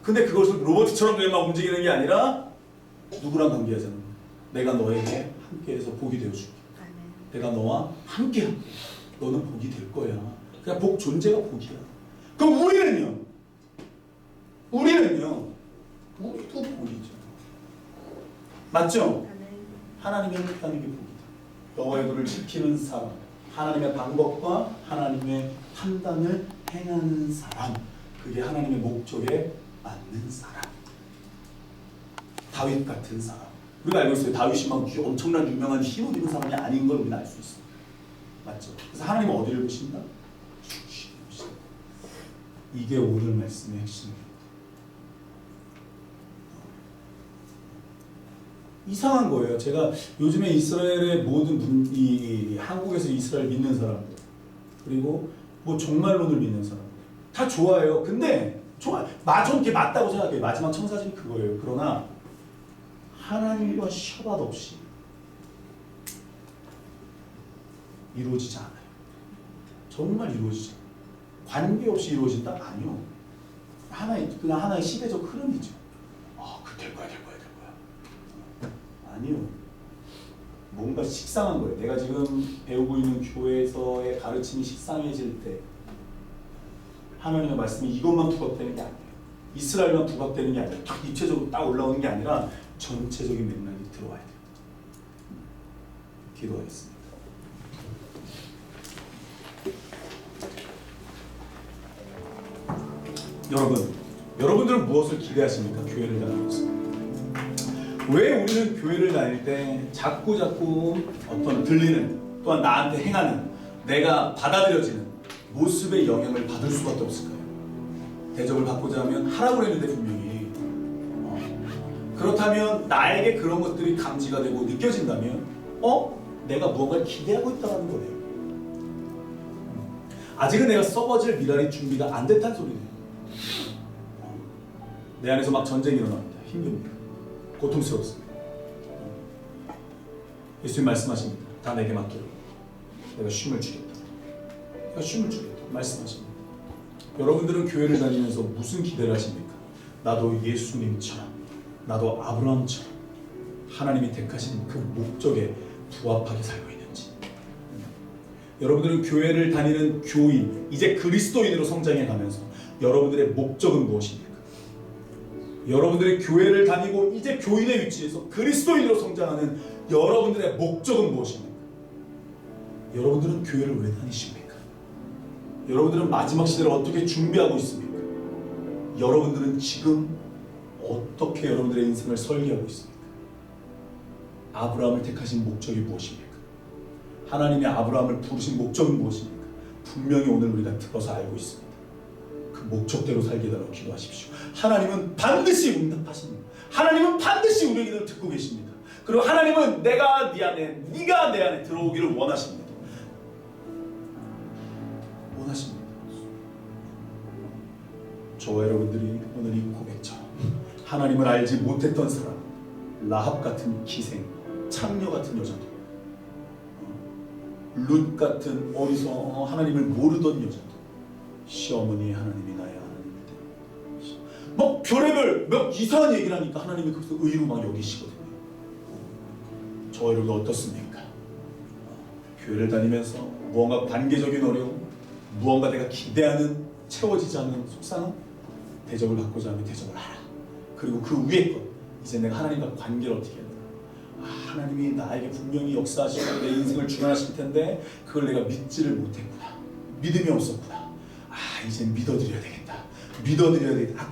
근데 그것을 로봇처럼 그냥 막 움직이는 게 아니라 누구랑 관계하잖아. 내가 너에게 함께해서 복이 되어줄게. 내가 너와 함께할게. 너는 복이 될 거야. 그냥 복 존재가 복이야. 그럼 우리는요? 우리도 복이죠. 맞죠? 하나님이 행복하는 게 복이다. 여호와의 도를 지키는 사람, 하나님의 방법과 하나님의 판단을 행하는 사람, 그게 하나님의 목적에 맞는 사람. 다윗 같은 사람. 우리가 알고 있어요. 다윗이 막 엄청난 유명한 힘을 입은 사람이 아닌 걸 우리는 알 수 있어요. 맞죠? 그래서 하나님은 어디를 보신다? 중심을 보신다. 이게 오늘 말씀의 핵심입니다. 이상한 거예요. 제가 요즘에 이스라엘의 모든 한국에서 이스라엘 믿는 사람들, 그리고 뭐 종말론을 믿는 사람들 다 좋아해요. 근데 전 그게 맞다고 생각해요. 마지막 청사진이 그거예요. 그러나 하나님과 셔밭 없이 이루어지지 않아요. 정말 이루어지지 않아요. 관계없이 이루어진다? 아니요. 그냥 하나의 시대적 흐름이죠. 될 거야. 아니요. 뭔가 식상한 거예요. 내가 지금 배우고 있는 교회에서의 가르침이 식상해질 때 하나님의 말씀이 이것만 부각되는 게 아니에요. 이스라엘만 부각되는 게 아니라 딱 입체적으로 딱 올라오는 게 아니라 전체적인 맥락이 들어와야 돼요. 기도하겠습니다. 여러분들은 무엇을 기대하십니까? 교회를 다니면서. 왜 우리는 교회를 다닐 때 자꾸 어떤 들리는, 또한 나한테 행하는, 내가 받아들여지는 모습의 영향을 받을 수밖에 없을까요? 대접을 받고자 하면 하라고 했는데 분명히 그렇다면 나에게 그런 것들이 감지가 되고 느껴진다면 내가 무언가를 기대하고 있다는 거예요. 아직은 내가 썩어질 미랄이 준비가 안 됐다는 소리네요. 내 안에서 막 전쟁이 일어납니다. 힘듭니다. 고통스럽습니다. 예수님 말씀하십니다. 다 내게 맡기라. 내가 쉼을 주겠다. 말씀하십니다. 여러분들은 교회를 다니면서 무슨 기대를 하십니까? 나도 예수님처럼, 나도 아브라함처럼 하나님이 택하신 그 목적에 부합하게 살고 있는지. 여러분들은 교회를 다니는 교인, 이제 그리스도인으로 성장해 가면서 여러분들의 목적은 무엇입니까? 여러분들의 교회를 다니고 이제 교인의 위치에서 그리스도인으로 성장하는 여러분들의 목적은 무엇입니까? 여러분들은 교회를 왜 다니십니까? 여러분들은 마지막 시대를 어떻게 준비하고 있습니까? 여러분들은 지금 어떻게 여러분들의 인생을 설계하고 있습니까? 아브라함을 택하신 목적이 무엇입니까? 하나님이 아브라함을 부르신 목적은 무엇입니까? 분명히 오늘 우리가 들어서 알고 있습니다. 그 목적대로 살게 해달라고 기도하십시오. 하나님은 반드시 응답하십니다. 하나님은 반드시 우리 기도를 듣고 계십니다. 그리고 하나님은 내가 네 안에, 네가 내 안에 들어오기를 원하십니다. 원하십니다. 저와 여러분들이 오늘 이 고백처럼 하나님을 알지 못했던 사람, 라합 같은 기생, 창녀 같은 여자도, 룻 같은 어리석 하나님을 모르던 여자도, 시어머니의 하나님이 나의 하나님인데, 막 별의별 몇 이상한 얘기를 하니까 하나님이 거기서 의로 막 여기시거든요. 저와 여러분 어떻습니까? 교회를 다니면서 무언가 관계적인 어려움, 무언가 내가 기대하는 채워지지 않는 속상함, 대접을 받고자 하면 대접을 하라. 그리고 그 위에 것, 이제 내가 하나님과 관계를 어떻게 해야 되나? 하나님이 나에게 분명히 역사하시고 내 인생을 주관하실 텐데 그걸 내가 믿지를 못했구나. 믿음이 없었구나. 이제 믿어드려야 되겠다. 믿어드려야 되겠다.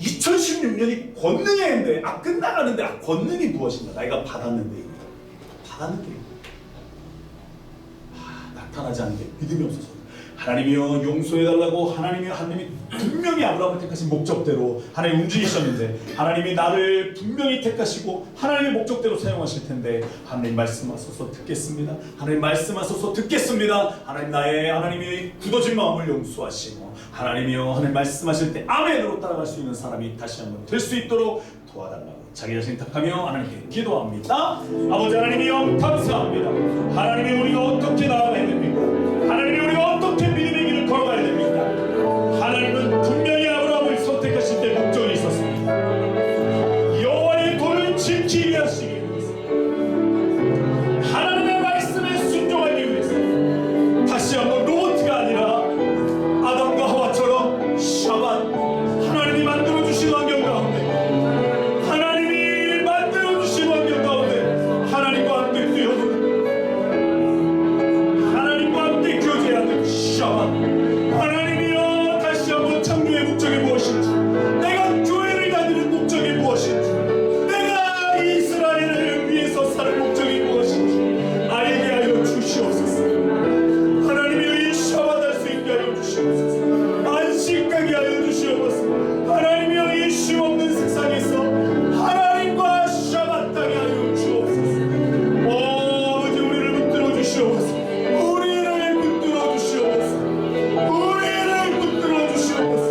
2016년이 권능의 해인데 끝나가는데 권능이 무엇인가? 내가 받았는데 나타나지 않는 게 믿음이 없어서 하나님이여 용서해달라고 하나님이 분명히 아브라함을 택하신 목적대로 하나님 움직이셨는데 하나님이 나를 분명히 택하시고 하나님의 목적대로 사용하실 텐데 하나님 말씀하소서 듣겠습니다. 하나님 말씀하소서 듣겠습니다. 하나님 나의 하나님의 굳어진 마음을 용서하시고 하나님이여 하나님 말씀하실 때 아멘으로 따라갈 수 있는 사람이 다시 한번 될 수 있도록 도와달라고 자기 자신을 탁하며 하나님께 기도합니다. 아버지 하나님이여 감사합니다. 하나님이 우리가 어떻게 나아가야 됩니까? 하나님이 우리가 어떻게 믿음의 길을 걸어가야 됩니까? 하나님은 분명히 아브라함을 선택하실 때 목적이 있었습니다. 여호와의 도를 지키기 위하시기 위해서, 하나님의 말씀에 순종하기 위해서, 다시 한번 로봇가 아니라 아담과 하와처럼 샤밧, 하나님이 만들어주신 환경 가운데, 하나님이 만들어주신 환경 가운데 하나님과 함께 뛰어보는, 하나님과 함께 교제하는 샤밧. 하나님이여 다시 한번 창조의 목적이 무엇인지, 내가 교회를 다니는 목적이 무엇인지, 내가 이스라엘을 위해서 사는 목적이 무엇인지 알게 하여 주시옵소서. 하나님이여 이 샤밧 할 수 있게 하여 주시옵소서. 안식하게 하여 주시옵소서. 하나님이여 이 쉼 없는 세상에서 하나님과 샤밧하게 하여 주옵소서. 아버지 우리를 붙들어 주시옵소서. 우리를 붙들어 주시옵소서. 우리를 붙들어 주시옵소서.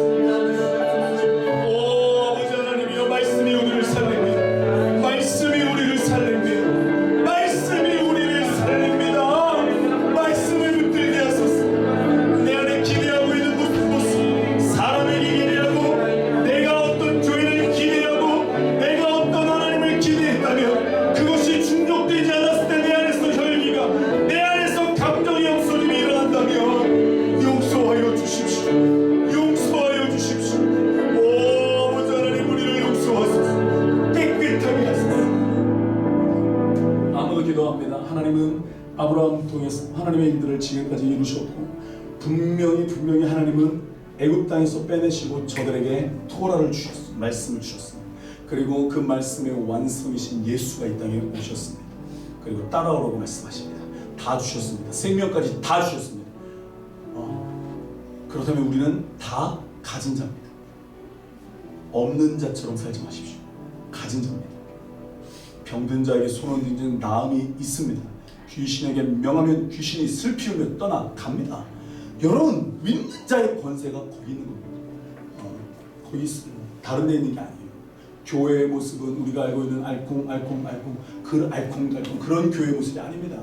아버지 하나님이여 말씀이 우리를 살립니다. 말씀이 우리를 살립니다. 말씀이 우리를 살립니다. 말씀을 붙들게 하소서. 내 안에 기대하고 있는 모습, 사람에게 기대하고 내가 어떤 교회를 기대하고 내가 어떤 하나님을 기대했다면 그것이 충족되지 않았을 때 내 안에서 혈기가, 내 안에서 감정의 없어짐이 일어난다면 용서하여 주십시오. 용서하여 주십시오. 아버지 하나님 우리를 용서하소서. 깨끗하게 하소서. 아무도 기도합니다. 하나님은 아브라함 통해서 하나님의 일들을 지금까지 이루셨고 분명히 하나님은 애굽 땅에서 빼내시고 저들에게 토라를 주셨습니다. 말씀을 주셨습니다. 그리고 그 말씀의 완성이신 예수가 이 땅에 오셨습니다. 그리고 따라오라고 말씀하십니다. 다 주셨습니다. 생명까지 다 주셨습니다. 그렇다면 우리는 다 가진 자입니다. 없는 자처럼 살지 마십시오. 가진 자입니다. 병든 자에게 손을 얹는 나음이 있습니다. 귀신에게 명하면 귀신이 슬피우며 떠나갑니다. 여러분 믿는 자의 권세가 거기 있는 겁니다. 거기 있습니다. 다른 데 있는 게 아니에요. 교회의 모습은 우리가 알고 있는 알콩 그 알콩달콩 그런 교회 모습이 아닙니다.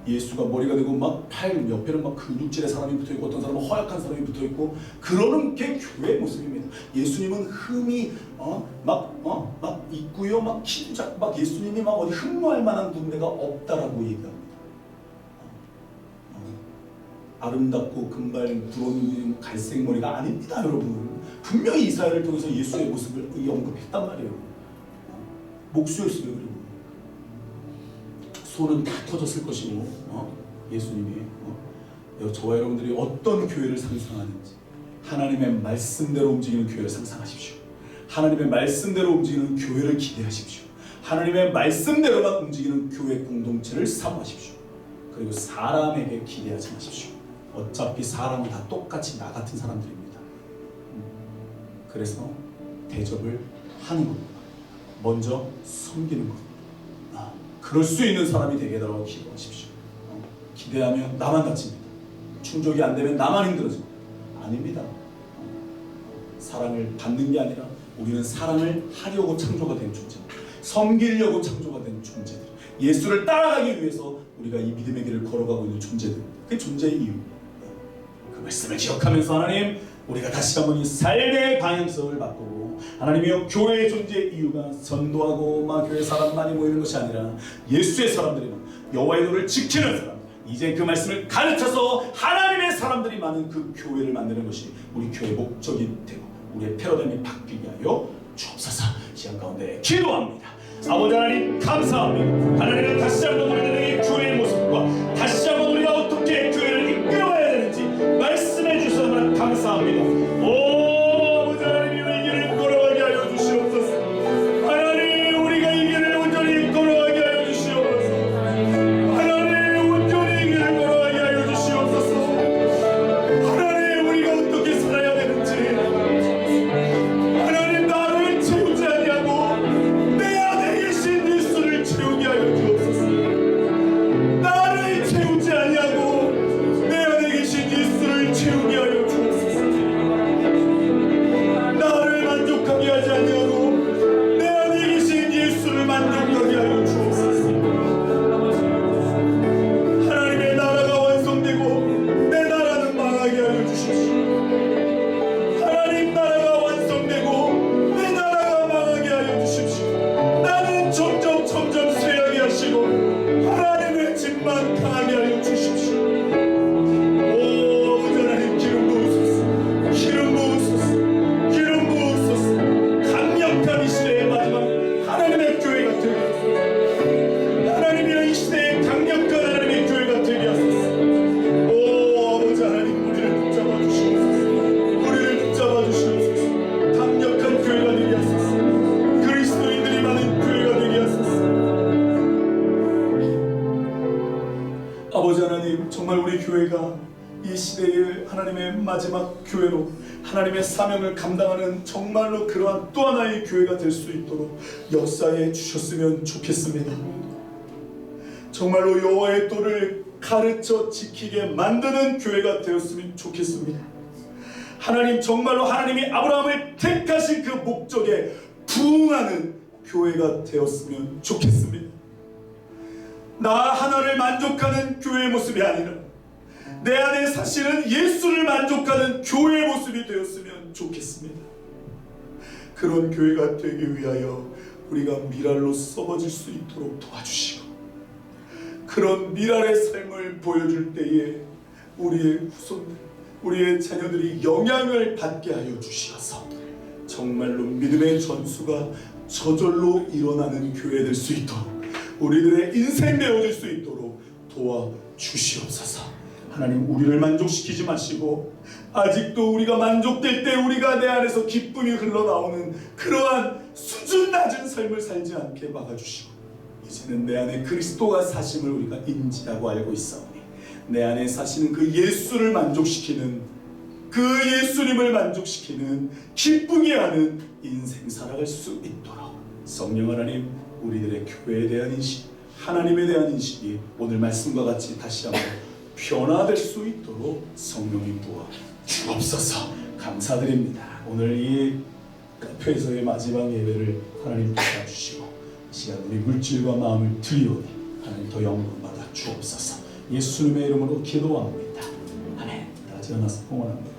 예수가 머리가 되고 막 팔 옆에는 막 근육질의 사람이 붙어있고 어떤 사람은 허약한 사람이 붙어있고 그러는 게 교회의 모습입니다. 예수님은 흠이 막 있고요, 막 키도 작고 막 예수님이 막 어디 흠모할 만한 군대가 없다라고 얘기합니다. 아름답고 금발 부러운 갈색 머리가 아닙니다, 여러분. 분명히 이사야를 통해서 예수의 모습을 언급했단 말이에요. 목수였어요. 그리고 손은 다 터졌을 것이고 예수님이 저와 여러분들이 어떤 교회를 상상하는지 하나님의 말씀대로 움직이는 교회를 상상하십시오. 하나님의 말씀대로 움직이는 교회를 기대하십시오. 하나님의 말씀대로만 움직이는 교회 공동체를 사모하십시오. 그리고 사람에게 기대하지 마십시오. 어차피 사람은 다 똑같이 나 같은 사람들입니다. 그래서 대접을 하는 겁니다. 먼저 섬기는 겁니다. 그럴 수 있는 사람이 되게 해달라고 기도하십시오. 기대하면 나만 다칩니다. 충족이 안 되면 나만 힘들어집니다. 아닙니다. 사랑을 받는 게 아니라 우리는 사랑을 하려고 창조가 된 존재입니다. 섬기려고 창조가 된 존재들, 예수를 따라가기 위해서 우리가 이 믿음의 길을 걸어가고 있는 존재들, 그게 존재의 이유입니다. 그 말씀을 기억하면서 하나님, 우리가 다시 한번 이 삶의 방향성을 바꾸고 하나님이여, 교회의 존재의 이유가 전도하고 막 교회 사람 많이 모이는 것이 아니라 예수의 사람들이 여호와의 도를 지키는 사람, 이제 그 말씀을 가르쳐서 하나님의 사람들이 많은 그 교회를 만드는 것이 우리 교회의 목적이 되고 우리의 패러다임이 바뀌게 하여 주옵소서. 시간 가운데 기도합니다. 아버지 하나님, 감사합니다. 하나님은 다시 한번 우리들의 교회의 모습과 다시 한번 우리가 어떻게 교회를 이끌어가야 되는지 말씀해 주셔서 감사합니다. 오 아버지 하나님, 이 길을 걸어가게 하여 주시옵소서. 하나님, 우리가 이 길을 온전히 걸어가게 하여 주시옵소서. 하나님, 온전히 이 길을 걸어가게 하여 주시옵소서. 하나님, 우리가 어떻게 살아야 되는지, 하나님, 나를 채우지 아니하고 내 안에 계신 예수를 채우게 하여 주옵소서. 나를 채우지 아니하고 내 안에 계신 예수를 채우게 하여 주옵소서. 나를 만족하게 하지 아니하고 내 안에 계신 예수를 만족하게 하여 주옵소서. 하나님의 나라가 완성되고 내 나라는 망하게 하여 주십시오. 하나님 나라가 완성되고 내 나라가 망하게 하여 주십시오. 나는 점점 쇠하게 하시고 하나님의 집만 강하게 하여 주십시오. 오 아버지 하나님, 기름 부으소서. 기름 부으소서. 기름 부으소서. 강력한 이 시대의 마지막 하나님의 교회가 되게 하소서. 하나님이여, 이 시대의 강력한 하나님의 교회가 되게 하소서. 오 아버지 하나님, 우리를 붙잡아 주시옵소서. 우리를 붙잡아 주시옵소서. 강력한 교회가 되게 하소서. 그리스도인들이 많은 교회가 되게 하소서. 아버지 하나님, 정말 우리 교회가 이 시대의 하나님의 마지막 교회로 하나님의 사명을 감당하는 정말로 그러한 또 하나의 교회가 될 수 있도록 역사해 주셨으면 좋겠습니다. 정말로 여호와의 도를 가르쳐 지키게 만드는 교회가 되었으면 좋겠습니다. 하나님, 정말로 하나님이 아브라함을 택하신 그 목적에 부응하는 교회가 되었으면 좋겠습니다. 나 하나를 만족하는 교회의 모습이 아니라 내 안에 사시는 예수를 만족하는 교회의 모습이 되었으면 좋겠습니다. 그런 교회가 되기 위하여 우리가 미랄로 썩어질 수 있도록 도와주시고, 그런 미랄의 삶을 보여줄 때에 우리의 후손들, 우리의 자녀들이 영향을 받게 하여 주시어서 정말로 믿음의 전수가 저절로 일어나는 교회 될 수 있도록, 우리들의 인생 되어질 수 있도록 도와주시옵소서. 하나님, 우리를 만족시키지 마시고 아직도 우리가 만족될 때 우리가 내 안에서 기쁨이 흘러나오는 그러한 수준 낮은 삶을 살지 않게 막아주시고, 이제는 내 안에 그리스도가 사심을 우리가 인지하고 알고 있사오니 내 안에 사시는 그 예수를 만족시키는, 그 예수님을 만족시키는 기쁘게 하는 인생 살아갈 수 있도록 성령 하나님, 우리들의 교회에 대한 인식, 하나님에 대한 인식이 오늘 말씀과 같이 다시 한번 변화될 수 있도록 성령이 부어 주옵소서. 감사드립니다. 오늘 이 카페에서의 마지막 예배를 하나님 도와주시고 이 시간 우리 물질과 마음을 드리오니 하나님 더 영광 받아 주옵소서. 예수님의 이름으로 기도합니다. 아멘. 다 같이 일어나서 봉헌합니다.